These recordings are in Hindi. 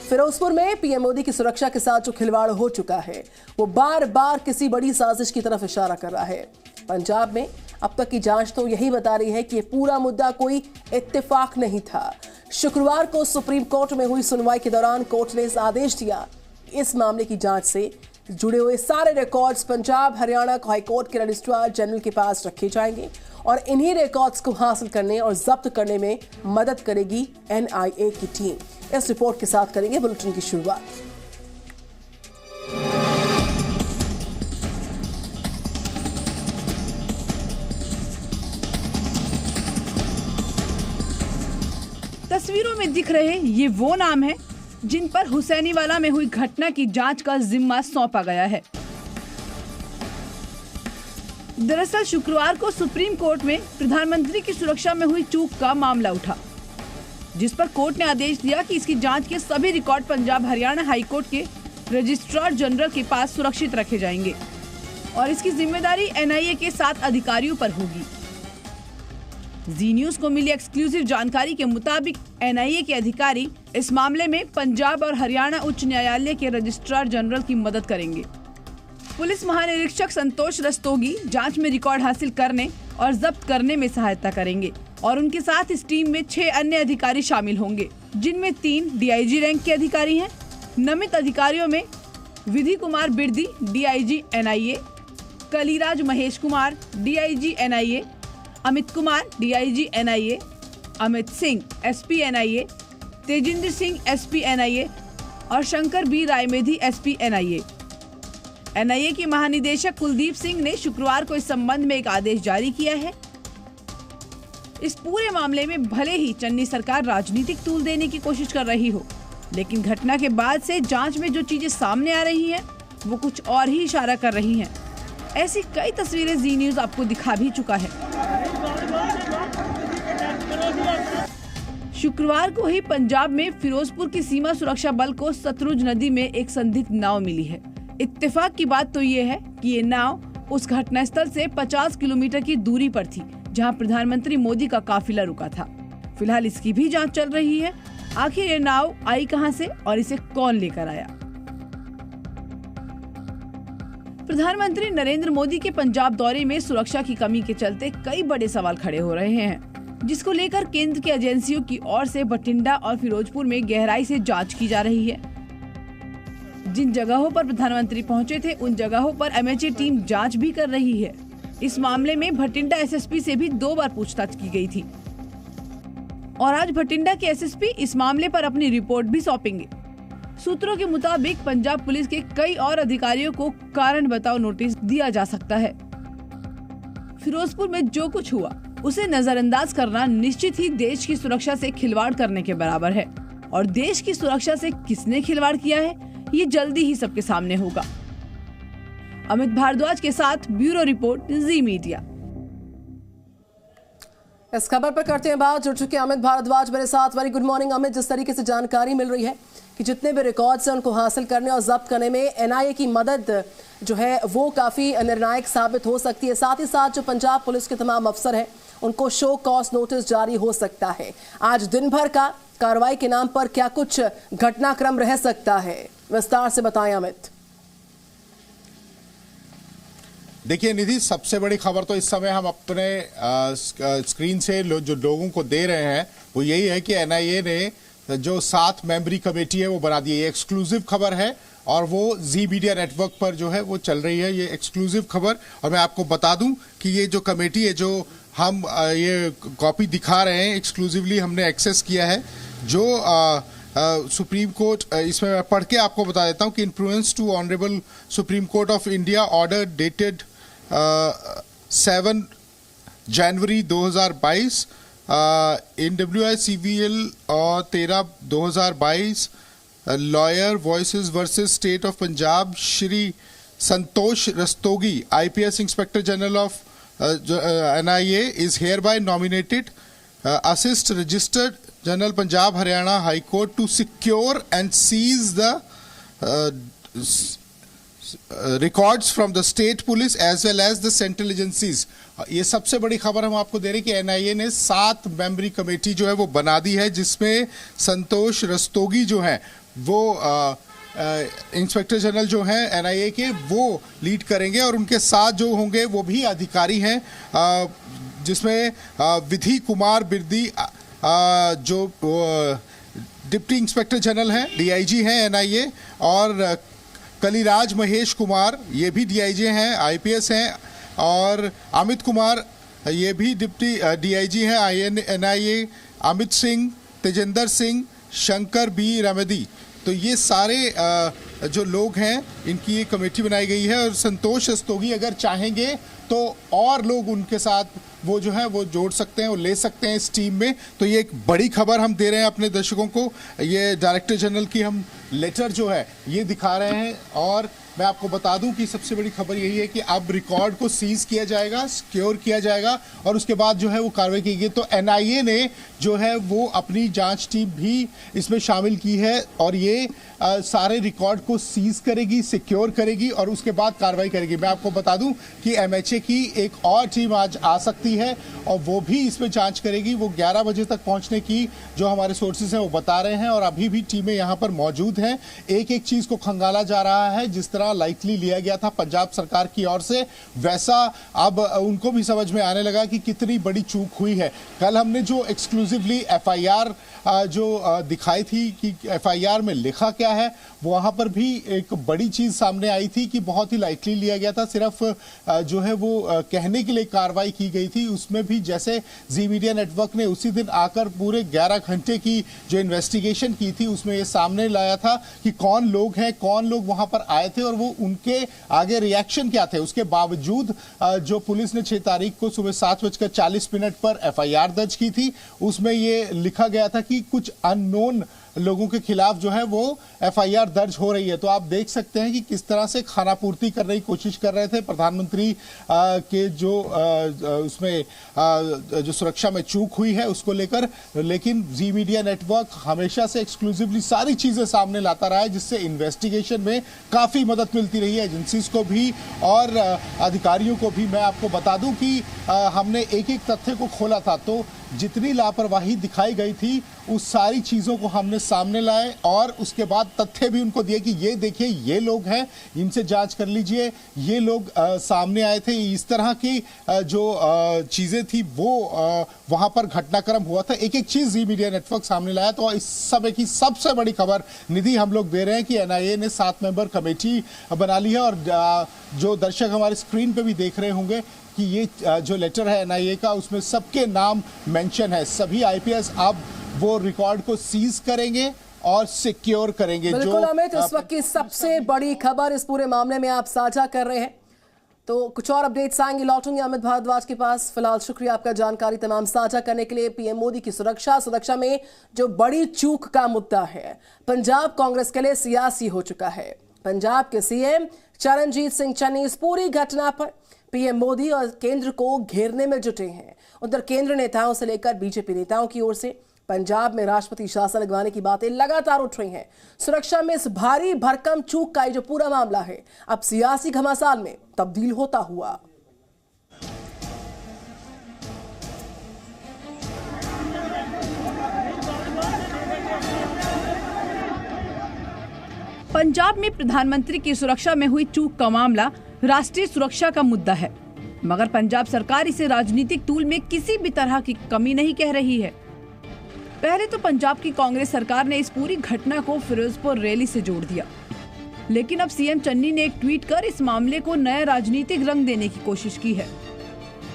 फिरोजपुर में पीएम मोदी की सुरक्षा के साथ जो खिलवाड़ हो चुका है वो बार बार किसी बड़ी साजिश की तरफ इशारा कर रहा है। पंजाब में अब तक की जांच तो यही बता रही है कि ये पूरा मुद्दा कोई इत्तेफाक नहीं था। शुक्रवार को सुप्रीम कोर्ट में हुई सुनवाई के दौरान कोर्ट ने इस आदेश दिया, इस मामले की जांच से जुड़े हुए सारे records Punjab Haryana high court के रजिस्ट्रार जनरल के पास रखे जाएंगे और इन्हीं रिकॉर्ड्स को हासिल करने और जब्त करने में मदद करेगी एनआईए की टीम। इस रिपोर्ट के साथ करेंगे बुलेटिन की शुरुआत। तस्वीरों में दिख रहे ये वो नाम हैं जिन पर हुसैनीवाला में हुई घटना की जांच का जिम्मा सौंपा गया है। दरअसल शुक्रवार को सुप्रीम कोर्ट में प्रधानमंत्री की सुरक्षा में हुई चूक का मामला उठा, जिस पर कोर्ट ने आदेश दिया कि इसकी जांच के सभी record Punjab Haryana high court के रजिस्ट्रार जनरल के पास सुरक्षित रखे जाएंगे और इसकी जिम्मेदारी एनआईए के 7 अधिकारियों पर होगी। जी न्यूज को मिली एक्सक्लूसिव जानकारी के मुताबिक एनआईए के अधिकारी इस मामले में पंजाब और हरियाणा उच्च न्यायालय के रजिस्ट्रार जनरल की मदद करेंगे। पुलिस महानिरीक्षक संतोष रस्तोगी जांच में रिकॉर्ड हासिल करने और जब्त करने में सहायता करेंगे और उनके साथ इस टीम में 6 अन्य अधिकारी शामिल होंगे, जिनमें 3 डीआईजी रैंक के अधिकारी हैं। नामित अधिकारियों में Vidhi Kumar Birdi DIG NIA, Kaliraj Mahesh Kumar DIG NIA, Amit Kumar DIG NIA, Amit Singh SP NIA, Tejinder Singh SP NIA और Shankar B Raimedhi SP NIA. NIA के महानिदेशक कुलदीप सिंह ने शुक्रवार को इस संबंध में एक आदेश जारी किया है। इस पूरे मामले में भले ही चन्नी सरकार राजनीतिक तूल देने की कोशिश कर रही हो, लेकिन घटना के बाद से जांच में जो चीजें सामने आ रही हैं, वो कुछ और ही इशारा कर रही हैं। ऐसी कई तस्वीरें जी न्यूज आपको दिखा भी चुका है। शुक्रवार को ही पंजाब में फिरोजपुर की सीमा सुरक्षा बल को सतलुज नदी में एक संदिग्ध नाव मिली है। इत्तेफाक की बात तो ये है कि ये नाव उस घटनास्थल से 50 किलोमीटर की दूरी पर थी, जहां प्रधानमंत्री मोदी का काफिला रुका था। फिलहाल इसकी भी जांच चल रही है। आखिर ये नाव आई कहां से और इसे कौन लेकर आया। प्रधानमंत्री नरेंद्र मोदी के पंजाब दौरे में सुरक्षा की कमी के चलते कई बड़े सवाल खड़े हो रहे हैं, जिसको लेकर केंद्र की एजेंसियों की ओर से बठिंडा और फिरोजपुर में गहराई से जांच की जा रही है। जिन जगहों पर प्रधानमंत्री पहुंचे थे, उन जगहों पर एमएचए टीम जांच भी कर रही है। इस मामले में भटिंडा एसएसपी से भी 2 बार पूछताछ की गई थी और आज भटिंडा के एसएसपी इस मामले पर अपनी रिपोर्ट भी सौंपेंगे। सूत्रों के मुताबिक पंजाब पुलिस के कई और अधिकारियों को कारण बताओ नोटिस दिया जा सकता है। फिरोजपुर में जो कुछ हुआ उसे नजरअंदाज करना निश्चित ही देश की सुरक्षा से खिलवाड़ करने के बराबर है और देश की सुरक्षा से किसने खिलवाड़ किया है, ये जल्दी ही सबके सामने होगा। अमित भारद्वाज के साथ ब्यूरो रिपोर्ट, जी मीडिया। इस खबर पर करते हैं बात। जुड़ चुके अमित भारद्वाज मेरे साथ। Very good morning Amit. जिस तरीके से जानकारी मिल रही है कि जितने भी रिकॉर्ड्स हैं उनको हासिल करने और जब्त करने में एनआईए की मदद जो है वो काफ़ी निर्णायक साबित हो सकती है। साथ ही साथ जो पंजाब पुलिस के तमाम अफसर हैं उनको शो कॉज नोटिस जारी हो सकता है। आज दिन भर का कार्रवाई के नाम पर क्या कुछ घटनाक्रम रह सकता है, विस्तार से बताएं अमित। देखिए निधि, सबसे बड़ी खबर तो इस समय हम अपने स्क्रीन से जो लोगों को दे रहे हैं वो यही है कि एनआईए ने जो 7 मेंबरी कमेटी है वो बना दी है। ये एक्सक्लूसिव खबर है और वो जी मीडिया नेटवर्क पर जो है वो चल रही है, ये एक्सक्लूसिव खबर। और मैं आपको बता दूं कि ये जो कमेटी है, जो हम ये कॉपी दिखा रहे हैं, एक्सक्लूसिवली हमने एक्सेस किया है। जो सुप्रीम कोर्ट, इसमें मैं पढ़ के आपको बता देता हूं कि influence to honourable supreme court of India order dated 7 January 2022 NWICVL और 13/2022 lawyer voices versus state of Punjab Shri Santosh Rastogi IPS inspector general of NIA is hereby nominated assist registered general Punjab Haryana High Court to secure and seize the records from the state police as well as the central agencies। ये सबसे बड़ी खबर हम आपको दे रहे हैं कि एनआईए ने 7 मेंबरी कमेटी जो है वो बना दी है, जिसमें संतोष रस्तोगी जो है वो इंस्पेक्टर जनरल जो हैं एनआईए के, वो लीड करेंगे और उनके साथ जो होंगे वो भी अधिकारी हैं, जिसमें विधि कुमार बिरदी जो डिप्टी इंस्पेक्टर जनरल हैं, डीआईजी हैं एनआईए, और कलिराज महेश कुमार ये भी डीआईजी हैं, आईपीएस हैं, और अमित कुमार ये भी डिप्टी डीआईजी हैं एनआईए, अमित सिंह, तेजेंद्र सिंह, शंकर बी रमेदी। तो ये सारे जो लोग हैं इनकी ये कमेटी बनाई गई है, और संतोष रस्तोगी अगर चाहेंगे तो और लोग उनके साथ वो जो है वो जोड़ सकते हैं, वो ले सकते हैं इस टीम में। तो ये एक बड़ी खबर हम दे रहे हैं अपने दर्शकों को। ये डायरेक्टर जनरल की हम लेटर जो है ये दिखा रहे हैं, और मैं आपको बता दूं कि सबसे बड़ी खबर यही है कि अब रिकॉर्ड को सीज किया जाएगा, सिक्योर किया जाएगा, और उसके बाद जो है वो कार्रवाई की गई। तो एनआईए ने जो है वो अपनी जांच टीम भी इसमें शामिल की है, और ये सारे रिकॉर्ड को सीज करेगी, सिक्योर करेगी, और उसके बाद कार्रवाई करेगी। मैं आपको बता दूं कि एमएचए की एक और टीम आज आ सकती है, और वो भी इसमें जांच करेगी। वो 11 बजे तक पहुंचने की जो हमारे सोर्सेज हैं वो बता रहे हैं, और अभी भी टीमें यहाँ पर मौजूद हैं। एक एक चीज को खंगाला जा रहा है। जिस तरह लाइटली लिया गया था पंजाब सरकार की ओर से, वैसा अब उनको भी समझ में आने लगा कि कितनी बड़ी चूक हुई है। कल हमने जो एक्सक्लूसिवली एफआईआर जो दिखाई थी कि एफआईआर में लिखा क्या है, वहां पर भी एक बड़ी चीज सामने आई थी कि बहुत ही लाइटली लिया गया था, सिर्फ जो है वो कहने के लिए कार्रवाई की गई थी। उसमें भी जैसे जी मीडिया नेटवर्क ने उसी दिन आकर पूरे 11 घंटे की जो इन्वेस्टिगेशन की थी, उसमें ये सामने लाया था कि कौन लोग हैं, कौन लोग वहां पर आए थे, और वो उनके आगे रिएक्शन क्या थे। उसके बावजूद जो पुलिस ने 6 तारीख को सुबह 7:40 पर एफआईआर दर्ज की थी, उसमें ये लिखा गया था कि कुछ अननोन लोगों के खिलाफ जो है वो एफआईआर दर्ज हो रही है। तो आप देख सकते हैं कि किस तरह से खानापूर्ति करने की कोशिश कर रहे थे प्रधानमंत्री के जो उसमें जो सुरक्षा में चूक हुई है उसको लेकर। लेकिन जी मीडिया नेटवर्क हमेशा से एक्सक्लूसिवली सारी चीजें सामने लाता रहा है, जिससे इन्वेस्टिगेशन में काफी मदद मिलती रही है एजेंसीज को भी और अधिकारियों को भी। मैं आपको बता दूं कि हमने एक एक तथ्य को खोला था, तो जितनी लापरवाही दिखाई गई थी उस सारी चीजों को हमने सामने लाए, और उसके बाद तथ्य भी उनको दिए कि ये देखिए ये लोग हैं, इनसे जांच कर लीजिए, ये लोग सामने आए थे। इस तरह की जो चीजें थी वो वहां पर घटनाक्रम हुआ था। एक एक चीज जी मीडिया नेटवर्क सामने लाया। तो इस समय की सबसे बड़ी खबर निधि हम लोग दे रहे हैं कि एनआईए ने 7 मेंबर कमेटी बना ली है, और जो दर्शक हमारे स्क्रीन पे भी देख रहे होंगे कि ये जो लेटर है एनआईए का, उसमें सबके नाम मेंशन है। सभी आईपीएस अब वो रिकॉर्ड को सीज करेंगे और सिक्योर करेंगे। बिल्कुल अमित, इस वक्त की सबसे बड़ी खबर इस पूरे मामले में आप साझा कर रहे हैं। तो कुछ और अपडेट्स आएंगे, लौटूंगे अमित भारद्वाज के पास। फिलहाल शुक्रिया आपका जानकारी तमाम साझा करने के लिए। पीएम मोदी की सुरक्षा में जो बड़ी चूक का मुद्दा है, पंजाब कांग्रेस के लिए सियासी हो चुका है। पंजाब के सीएम चरणजीत सिंह चन्नी इस पूरी घटना पर पीएम मोदी और केंद्र को घेरने में जुटे हैं। उधर केंद्र नेताओं से लेकर बीजेपी नेताओं की ओर से पंजाब में राष्ट्रपति शासन लगवाने की बातें लगातार उठ रही हैं। सुरक्षा में इस भारी भरकम चूक का ये जो पूरा मामला है, अब सियासी घमासान में तब्दील होता हुआ। पंजाब में प्रधानमंत्री की सुरक्षा में हुई चूक का मामला राष्ट्रीय सुरक्षा का मुद्दा है, मगर पंजाब सरकार इसे राजनीतिक टूल में किसी भी तरह की कमी नहीं कह रही है। पहले तो पंजाब की कांग्रेस सरकार ने इस पूरी घटना को फिरोजपुर रैली से जोड़ दिया, लेकिन अब सीएम चन्नी ने एक ट्वीट कर इस मामले को नया राजनीतिक रंग देने की कोशिश की है।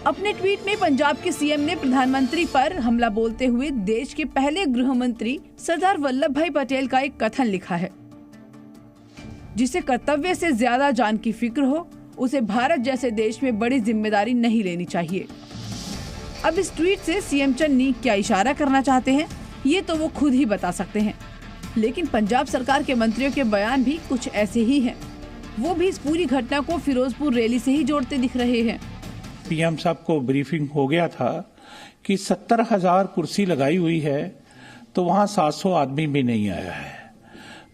अपने ट्वीट में पंजाब के सीएम ने प्रधानमंत्री पर हमला बोलते हुए देश के पहले गृह मंत्री सरदार वल्लभ भाई पटेल का एक कथन लिखा है, जिसे कर्तव्य से ज्यादा जान की फिक्र हो, उसे भारत जैसे देश में बड़ी जिम्मेदारी नहीं लेनी चाहिए। अब इस ट्वीट से सीएम चन्नी क्या इशारा करना चाहते हैं, ये तो वो खुद ही बता सकते हैं। लेकिन पंजाब सरकार के मंत्रियों के बयान भी कुछ ऐसे ही हैं। वो भी इस पूरी घटना को फिरोजपुर रैली से ही जोड़ते दिख रहे हैं। पीएम साहब को ब्रीफिंग हो गया था कि 70,000 कुर्सी लगाई हुई है, तो वहाँ 700 आदमी भी नहीं आया है,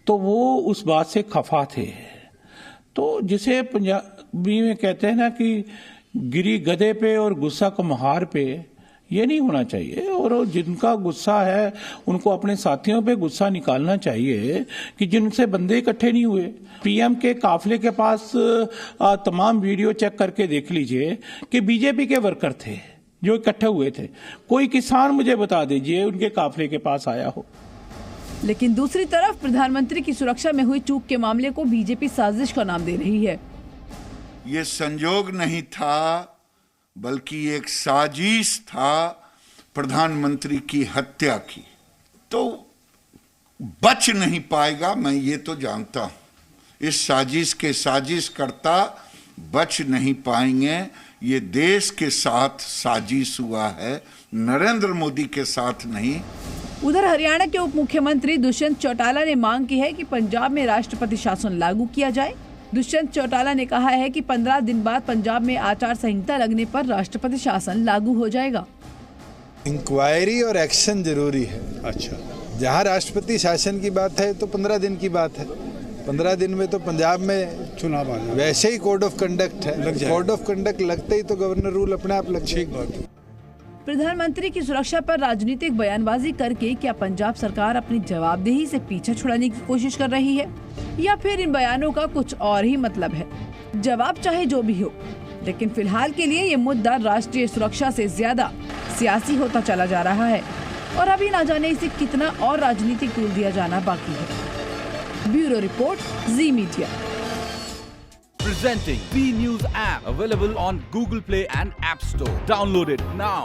तो वो उस बात से खफा थे। तो जिसे पंजाबी में कहते हैं ना कि गिरी गधे पे और गुस्सा कुम्हार पे, ये नहीं होना चाहिए। और जिनका गुस्सा है उनको अपने साथियों पे गुस्सा निकालना चाहिए कि जिनसे बंदे इकट्ठे नहीं हुए। पीएम के काफिले के पास तमाम वीडियो चेक करके देख लीजिए कि बीजेपी के वर्कर थे जो इकट्ठे हुए थे। कोई किसान मुझे बता दीजिए उनके काफिले के पास आया हो। लेकिन दूसरी तरफ प्रधानमंत्री की सुरक्षा में हुई चूक के मामले को बीजेपी साजिश का नाम दे रही है। ये संयोग नहीं था बल्कि एक साजिश था प्रधानमंत्री की हत्या की। तो बच नहीं पाएगा, मैं ये तो जानता हूं। इस साजिश के साजिशकर्ता बच नहीं पाएंगे। ये देश के साथ साजिश हुआ है, नरेंद्र मोदी के साथ नहीं। उधर हरियाणा के उप मुख्यमंत्री दुष्यंत चौटाला ने मांग की है कि पंजाब में राष्ट्रपति शासन लागू किया जाए। दुष्यंत चौटाला ने कहा है कि 15 दिन बाद पंजाब में आचार संहिता लगने पर राष्ट्रपति शासन लागू हो जाएगा। इंक्वायरी और एक्शन जरूरी है। अच्छा, जहां राष्ट्रपति शासन की बात है तो 15 दिन की बात है। 15 दिन में तो पंजाब में चुनाव आ जाए। वैसे ही कोड ऑफ कंडक्ट है, कोड ऑफ कंडक्ट लगते ही तो गवर्नर रूल अपने आप लग जाएगा। प्रधानमंत्री की सुरक्षा पर राजनीतिक बयानबाजी करके क्या पंजाब सरकार अपनी जवाबदेही से पीछा छुड़ाने की कोशिश कर रही है, या फिर इन बयानों का कुछ और ही मतलब है? जवाब चाहे जो भी हो, लेकिन फिलहाल के लिए ये मुद्दा राष्ट्रीय सुरक्षा से ज्यादा सियासी होता चला जा रहा है और अभी ना जाने इसे कितना और राजनीतिक रूप दिया जाना बाकी है। Bureau report, ji media. Presenting B News app, available on Google Play and App Store. Download it now.